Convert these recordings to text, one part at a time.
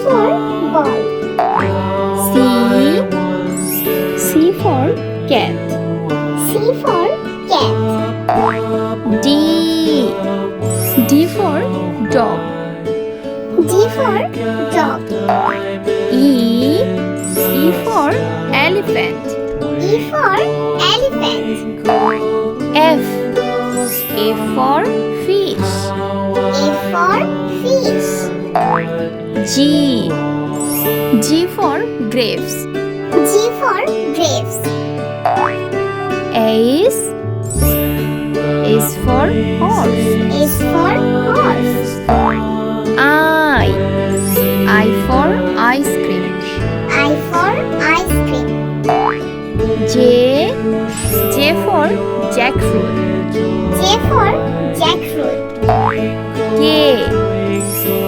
for ball. C for cat. C for cat. D for dog. D for dog. E for elephant. E for elephant. F for fish. A for fish. G for grapes. G for grapes. H for horse. H for horse. I for ice cream. I for ice cream. J for jackfruit. J for jackfruit.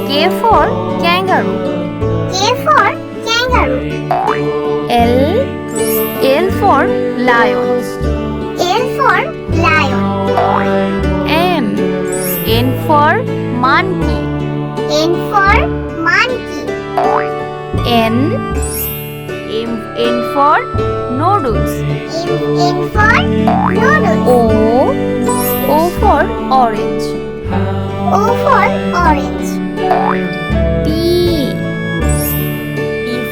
K for kangaroo. K for kangaroo. L for lion. L for lion. N for monkey. N for monkey. N for noodles. N for noodles. O for orange. O for orange. P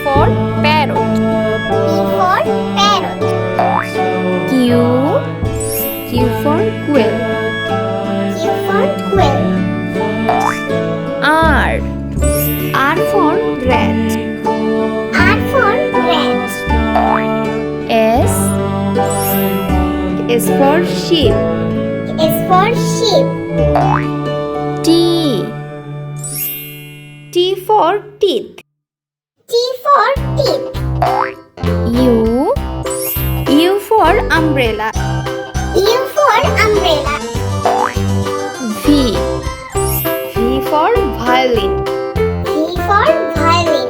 for parrot. P for parrot. Q for quill. Q for quill. R for rat. R for rat. S for sheep. S for sheep. T for teeth. T for teeth. U for umbrella. U for umbrella. V for violin. V for violin.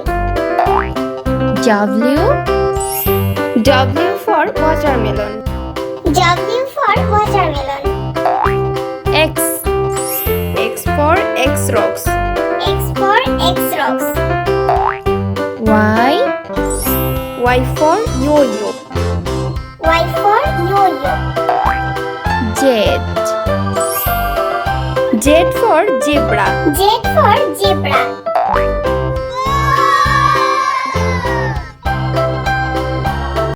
W for watermelon. W for watermelon. X for X-rocks. X for X-rocks. Y for yo-yo. Y for yo-yo. Z for zebra. Z for zebra.